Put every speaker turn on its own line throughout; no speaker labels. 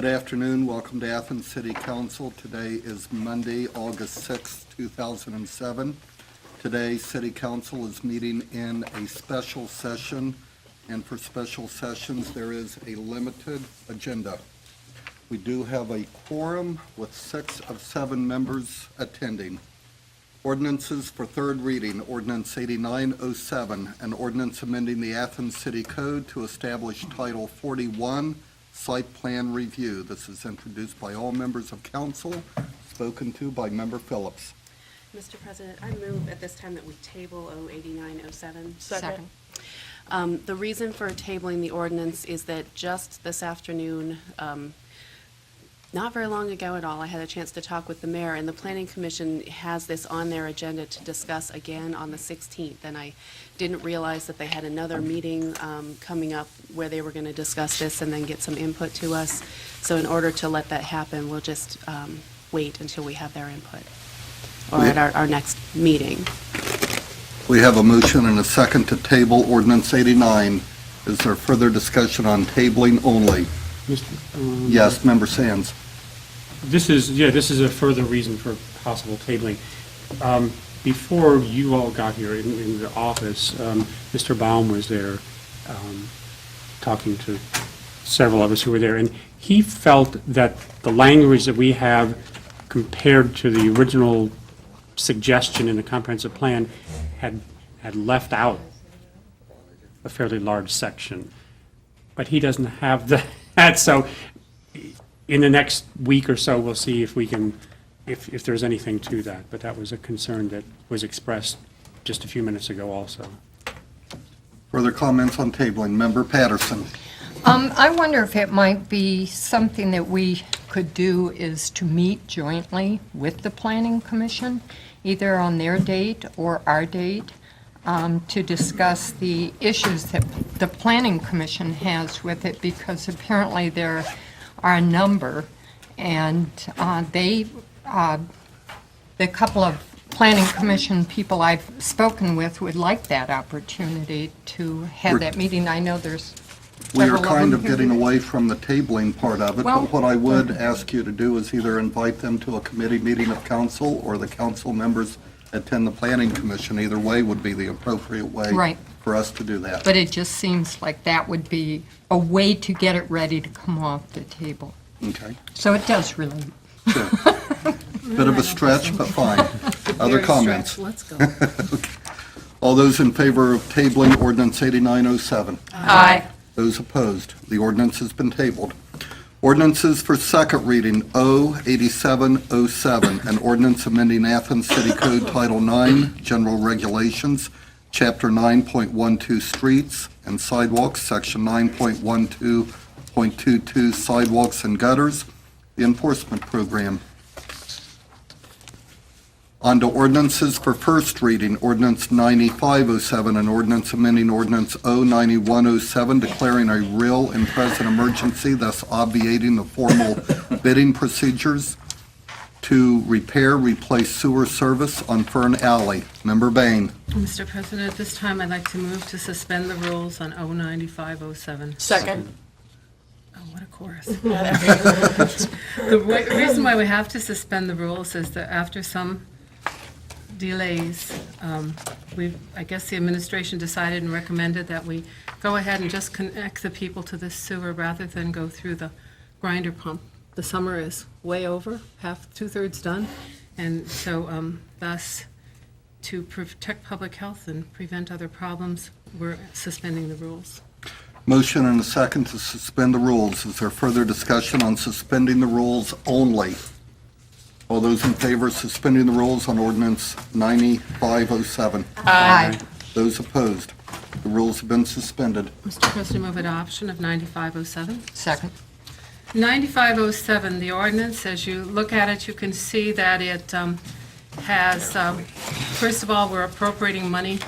Good afternoon. Welcome to Athens City Council. Today is Monday, August 6, 2007. Today, City Council is meeting in a special session, and for special sessions, there is a limited agenda. We do have a quorum with 6 of 7 members attending. Ordinances for third reading, Ordinance 8907, an ordinance amending the Athens City Code to establish Title 41, Site Plan Review. This is introduced by all members of council, spoken to by Member Phillips.
Mr. President, I move at this time that we table 8907.
Second.
The reason for tabling the ordinance is that just this afternoon, not very long ago at all, I had a chance to talk with the mayor, and the Planning Commission has this on their agenda to discuss again on the 16th, and I didn't realize that they had another meeting coming up where they were going to discuss this and then get some input to us. So in order to let that happen, we'll just wait until we have their input, or at our next meeting.
We have a motion and a second to table Ordinance 89. Is there further discussion on tabling only? Yes, Member Sands.
This is a further reason for possible tabling. Before you all got here in the office, Mr. Baum was there talking to several of us who were there, and he felt that the language that we have compared to the original suggestion in the comprehensive plan had left out a fairly large section. But he doesn't have that, so in the next week or so, we'll see if we can, if there's anything to that. But that was a concern that was expressed just a few minutes ago also.
Further comments on tabling? Member Patterson.
I wonder if it might be something that we could do is to meet jointly with the Planning Commission, either on their date or our date, to discuss the issues that the Planning Commission has with it, because apparently there are a number, and the couple of Planning Commission people I've spoken with would like that opportunity to have that meeting. I know there's
We are
several
kind
them
of
here.
getting away from the tabling part of it,
Well-
but what I would ask you to do is either invite them to a committee meeting of council, or the council members attend the Planning Commission. Either way would be the appropriate way
Right.
for us to do that.
But it just seems like that would be a way to get it ready to come off the table.
Okay,
So it does really.
good. Bit of a stretch, but fine. Other
Very
comments?
stretched. Let's go.
All those in favor of tabling Ordinance 8907?
Aye.
Those opposed? The ordinance has been tabled. Ordinances for second reading, 8707, an ordinance amending Athens City Code Title 9, General Regulations, Chapter 9.12 Streets and Sidewalks, Section 9.12.22 Sidewalks and Gutters, the Enforcement Program. On to ordinances for first reading, Ordinance 9507, an ordinance amending Ordinance 09107, declaring a real and present emergency, thus obviating the formal bidding procedures to repair, replace sewer service on Fern Alley. Member Bain.
Mr. President, at this time, I'd like to move to suspend the rules on 09507.
Second.
Oh, what a chorus. The reason why we have to suspend the rules is that after some delays, I guess the administration decided and recommended that we go ahead and just connect the people to this sewer rather than go through the grinder pump. The summer is way over, two-thirds done, and so thus, to protect public health and prevent other problems, we're suspending the rules.
Motion and a second to suspend the rules. Is there further discussion on suspending the rules only? All those in favor of suspending the rules on Ordinance 9507?
Aye.
Those opposed? The rules have been suspended.
Mr. President, move adoption of 9507.
Second.
9507, the ordinance, as you look at it, you can see that it has, first of all, we're appropriating money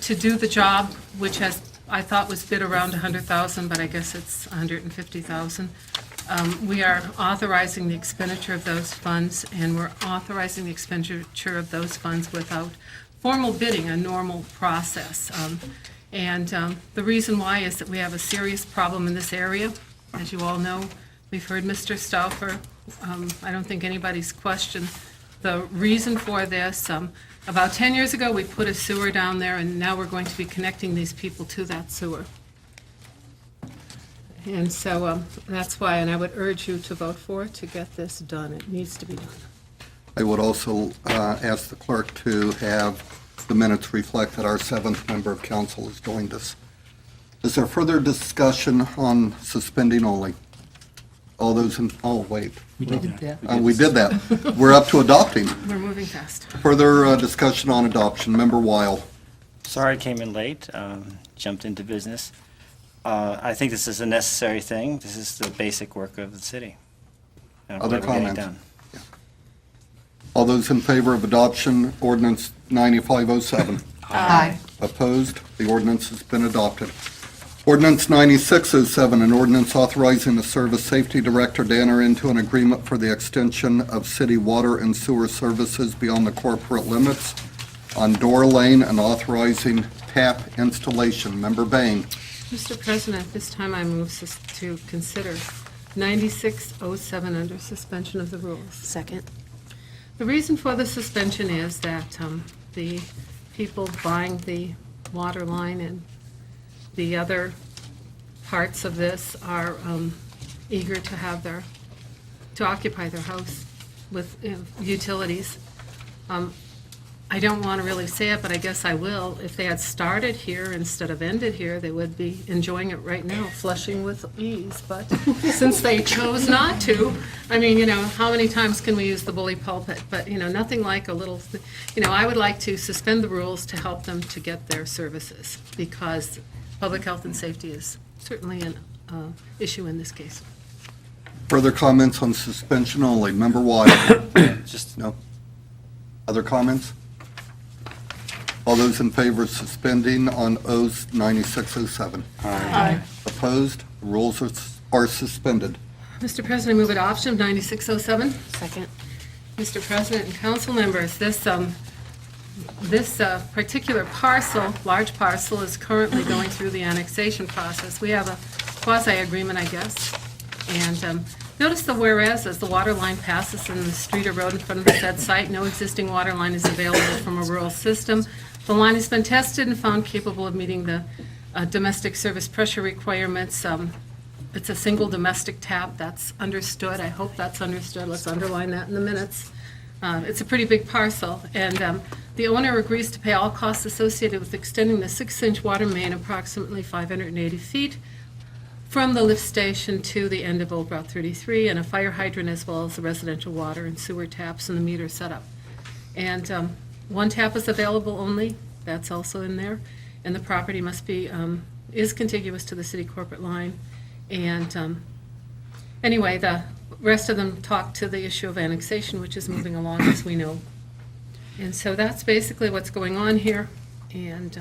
to do the job, which I thought was bid around 100,000, but I guess it's 150,000. We are authorizing the expenditure of those funds, and we're authorizing the expenditure of those funds without formal bidding, a normal process. And the reason why is that we have a serious problem in this area. As you all know, We've heard Mr. Stauffer. I don't think anybody's questioned the reason for this. About 10 years ago, we put a sewer down there, and now we're going to be connecting these people to that sewer. And so that's why, and I would urge you to vote for it to get this done. It needs to be done.
I would also ask the clerk to have the minutes reflect that our seventh member of council has joined us. Is there further discussion on suspending only? All those in, oh, wait.
We did that.
We did that. We're up to adopting.
We're moving fast.
Further discussion on adoption. Member Weil.
Sorry I came in late, jumped into business. I think this is a necessary thing. This is the basic work of the city. And I'm
Other
glad we're getting it
comments?
done.
All those in favor of adoption, ordinance 9507?
Aye.
Opposed? The ordinance has been adopted. Ordinance 9607, an ordinance authorizing the Service Safety Director to enter into an agreement for the extension of city water and sewer services beyond the corporate limits on Door Lane and authorizing tap installation. Member Bain.
Mr. President, this time I move to consider 9607 under suspension of the rules.
Second.
The reason for the suspension is that the people buying the water line and the other parts of this are eager to have to occupy their house with utilities. I don't want to really say it, but I guess I will. If they had started here instead of ended here, they would be enjoying it right now, flushing with ease. But since they chose not to, I mean, how many times can we use the bully pulpit? But, nothing like a little, I would like to suspend the rules to help them to get their services, because public health and safety is certainly an issue in this case.
Further comments on suspension only. Member Weil.
Just
No? Other comments? All those in favor of suspending on O's 9607?
Aye.
Opposed? The rules are suspended.
Mr. President, I move adoption of 9607.
Second.
Mr. President and council members, this particular parcel, large parcel, is currently going through the annexation process. We have a quasi-agreement, I guess. And notice the whereas, as the water line passes in the street or road in front of the said site, no existing water line is available from a rural system. The line has been tested and found capable of meeting the domestic service pressure requirements. It's a single domestic tap. That's understood. I hope that's understood. Let's underline that in the minutes. It's a pretty big parcel, and the owner agrees to pay all costs associated with extending the 6-inch water main approximately 580 feet from the lift station to the end of Old Route 33, and a fire hydrant, as well as the residential water and sewer taps and the meter setup. And one tap is available only. That's also in there. And the property must be, is contiguous to the city corporate line. And anyway, the rest of them talk to the issue of annexation, which is moving along, as we know. And so that's basically what's going on here. And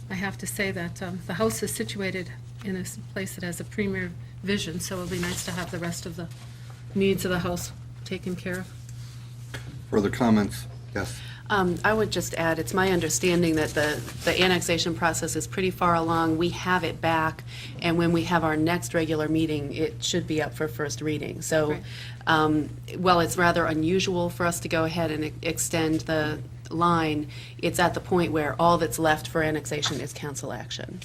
I have to say that the house is situated in a place that has a premier vision, so it'll be nice to have the rest of the needs of the house taken care of.
Further comments? Yes.
I would just add, it's my understanding that the annexation process is pretty far along. We have it back, and when we have our next regular meeting, it should be up for first reading. So, while it's rather unusual for us to go ahead and extend the line, it's at the point where all that's left for annexation is council action.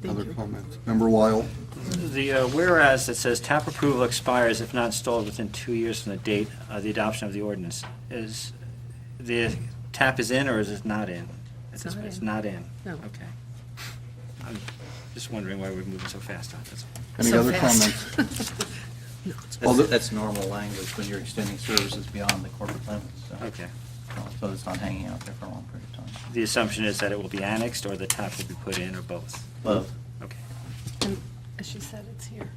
Other comments? Member Weil.
the whereas that says tap approval expires if not installed within 2 years from the date of the adoption of the ordinance. Is the tap is in or is it not in?
It's not
It's
in.
not in?
No.
Okay. I'm just wondering why we're moving so fast on this.
Any
So
other
fast.
comments? All the-
That's normal language when you're extending services beyond the corporate limits, so.
Okay.
So it's not hanging out there for a long period of time.
The assumption is that it will be annexed or the tap will be put in or both?
Both.
Okay.
And as she said, it's here.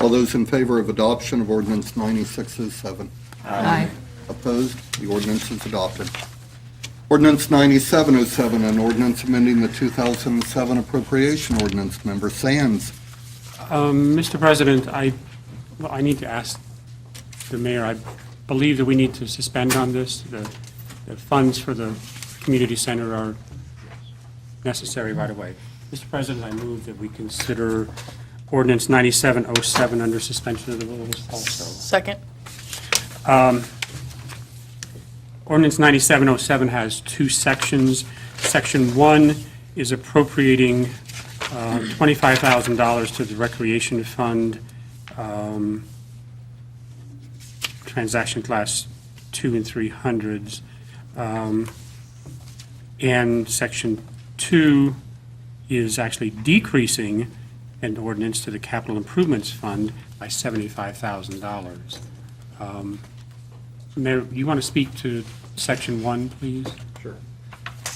All those in favor of adoption of ordinance 9607?
Aye.
Opposed? The ordinance is adopted. Ordinance 9707, an ordinance amending the 2007 appropriation ordinance. Member Sands.
Mr. President, I need to ask the mayor, I believe that we need to suspend on this. The funds for the community center are necessary right away. Mr. President, I move that we consider ordinance 9707 under suspension of the rules also.
Second.
Ordinance 9707 has two sections. Section 1 is appropriating $25,000 to the Recreation Fund, transaction class 2 and 300s. And Section 2 is actually decreasing an ordinance to the Capital Improvements Fund by $75,000. Mayor, you want to speak to Section 1, please?
Sure.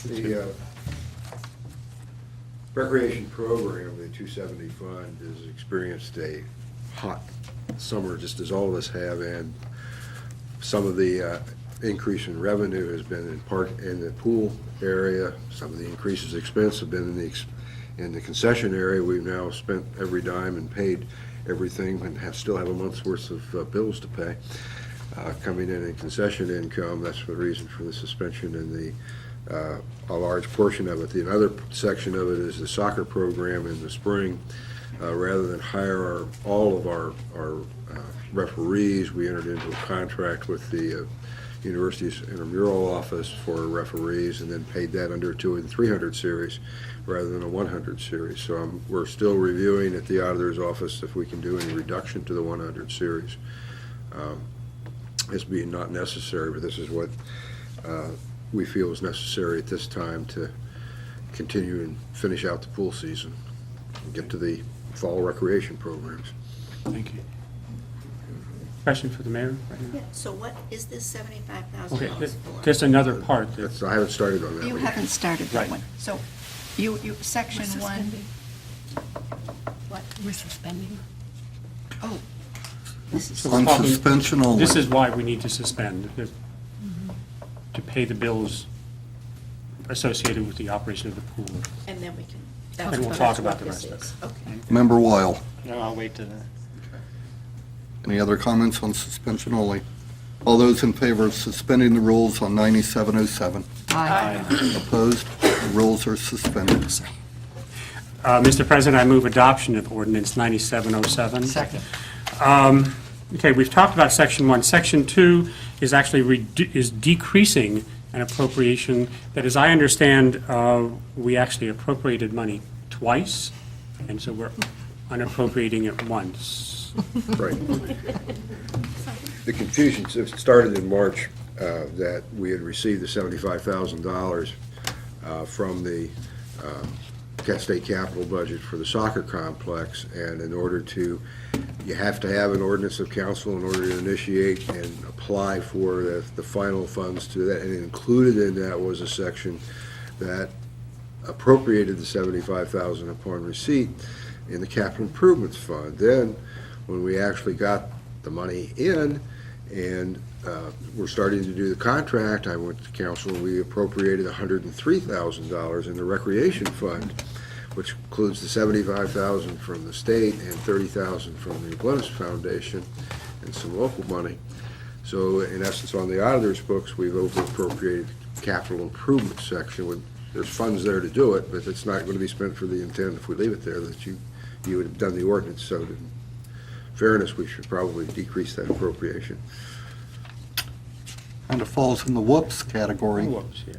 The recreation program, the 270 fund, has experienced a hot summer, just as all of us have, and some of the increase in revenue has been in part in the pool area. Some of the increases in expense have been in the concession area. We've now spent every dime and paid everything and still have a month's worth of bills to pay. Coming in concession income, that's the reason for the suspension and a large portion of it. The other section of it is the soccer program in the spring. Rather than hire all of our referees, we entered into a contract with the university's intramural office for referees and then paid that under a 200 and 300 series rather than a 100 series. So we're still reviewing at the auditor's office if we can do any reduction to the 100 series. As being not necessary, but this is what we feel is necessary at this time to continue and finish out the pool season and get to the fall recreation programs.
Thank you. Question for the mayor? right now?
Yeah, so what is this $75,000
Okay,
for?
just another part. that-
I haven't started on that
You
one yet.
haven't started that
Right.
one. So you, section one, what?
We're suspending.
Oh, this is,
So we're
On
talking-
suspension only.
This is why we need to suspend, to pay the bills associated with the operation of the pool.
and then we can.
And we'll
that's
talk
what
about the
this
rest of
is. Okay.
Member Weil.
No, I'll wait to the.
Any other comments on suspension only? All those in favor of suspending the rules on 9707?
Aye.
Opposed? The rules are suspended.
Mr. President, I move adoption of ordinance 9707.
Second.
Okay, we've talked about Section 1. Section 2 is actually is decreasing an appropriation that, as I understand, we actually appropriated money twice, and so we're unappropriating it once.
Right. The confusion started in March that we had received the $75,000 from the state capital budget for the soccer complex, and in order to, you have to have an ordinance of council in order to initiate and apply for the final funds to that, and included in that was a section that appropriated the $75,000 upon receipt in the capital improvements fund. Then, when we actually got the money in and we're starting to do the contract, I went to council and we appropriated $103,000 in the recreation fund, which includes the $75,000 from the state and $30,000 from the Glennis Foundation and some local money. So in essence, on the auditor's books, we've over-appropriated capital improvement section. There's funds there to do it, but it's not going to be spent for the intent, if we leave it there, that you would have done the ordinance. So in fairness, we should probably decrease that appropriation.
Kind of falls in the whoops category.
Whoops, yeah.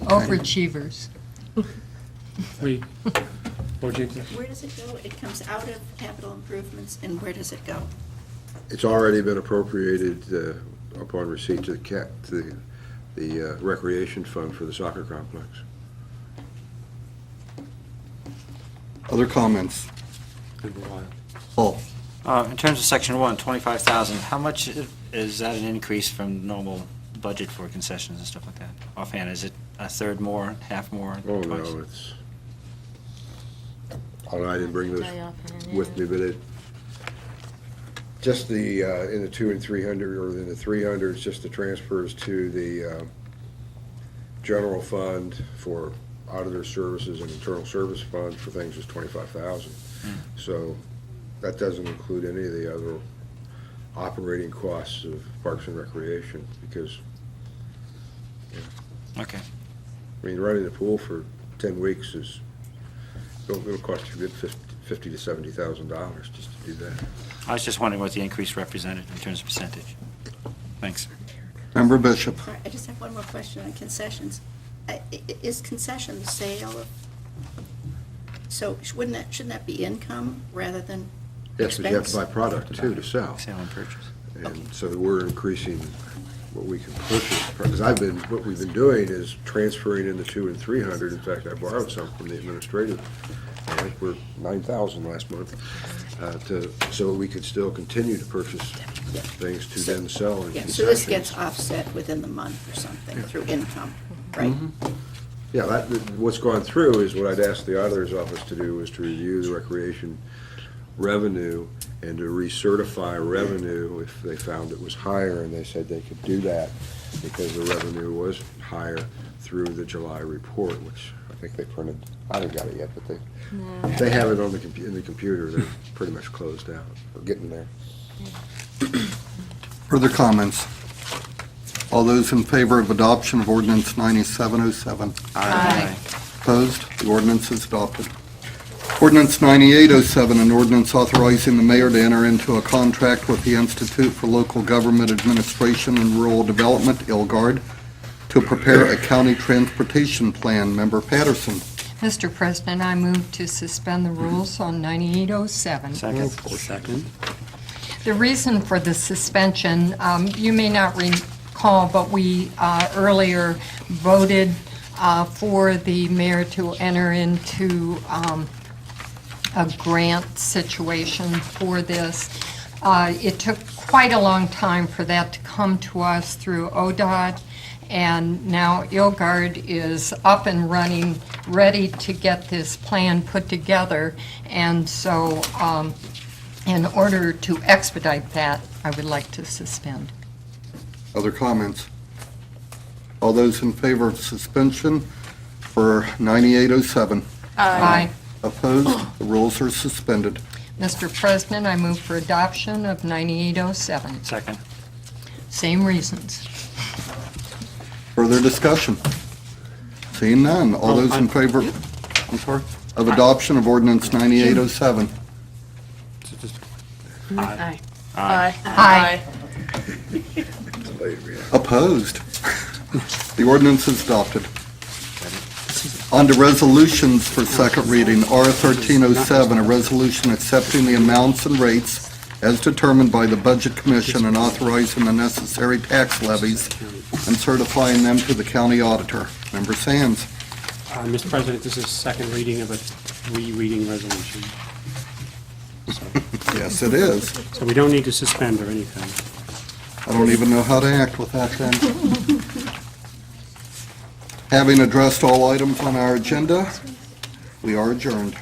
Overachievers.
What'd you think?
Where does it go? It comes out of capital improvements, and where does it go?
It's already been appropriated upon receipt to the recreation fund for the soccer complex.
Other comments? Paul?
In terms of section 1, 25,000, how much is that an increase from normal budget for concessions and stuff like that? Offhand, is it a third more, half more?
Oh,
twice?
no, I didn't bring this with me, but just the, in the 200 and 300, or in the 300s, just the transfers to the general fund for auditor services and internal service fund for things is 25,000. So that doesn't include any of the other operating costs of Parks and Recreation, because,
Okay.
I mean, running the pool for 10 weeks is it'll cost you $50,000 to $70,000 just to do that.
I was just wondering what the increase represented in terms of percentage. Thanks.
Member Bishop.
All right, I just have one more question on concessions. Is concession the sale of, so shouldn't that be income rather than
Yes, but you have
expense?
to buy product too to sell.
Sale and purchase.
And so we're increasing what we can purchase, because what we've been doing is transferring in the 200 and 300. In fact, I borrowed some from the administrative, I think we're 9,000 last month, so we could still continue to purchase things to then sell in
Yeah, so this
concessions.
gets offset within the month or something through income, right?
Yeah, what's gone through is what I'd asked the auditor's office to do, was to review the recreation revenue and to recertify revenue if they found it was higher, and they said they could do that because the revenue was higher through the July report, which I think they printed. I haven't got it yet, but they have it on in the computer. They're pretty much closed out, or getting there.
Further comments? All those in favor of adoption of ordinance 9707?
Aye.
Opposed? The ordinance is adopted. Ordinance 9807, an ordinance authorizing the mayor to enter into a contract with the Institute for Local Government Administration and Rural Development, ILGARD, to prepare a county transportation plan. Member Patterson.
Mr. President, I move to suspend the rules on 9807.
Second.
The reason for the suspension, you may not recall, but we earlier voted for the mayor to enter into a grant situation for this. It took quite a long time for that to come to us through ODOT, and now ILGARD is up and running, ready to get this plan put together. And so, in order to expedite that, I would like to suspend.
Other comments? All those in favor of suspension for 9807?
Aye.
Opposed? The rules are suspended.
Mr. President, I move for adoption of 9807.
Second.
Same reasons.
Further discussion? Seeing none. All those in favor, I'm sorry, of adoption of ordinance 9807?
Aye.
Aye.
Aye.
Opposed? The ordinance is adopted. On to resolutions for second reading. R 1307, a resolution accepting the amounts and rates as determined by the Budget Commission and authorizing the necessary tax levies and certifying them to the county auditor. Member Sands.
Mr. President, this is second reading of a three-reading resolution.
Yes, it is.
So we don't need to suspend or anything.
I don't even know how to act with that then. Having addressed all items on our agenda, we are adjourned.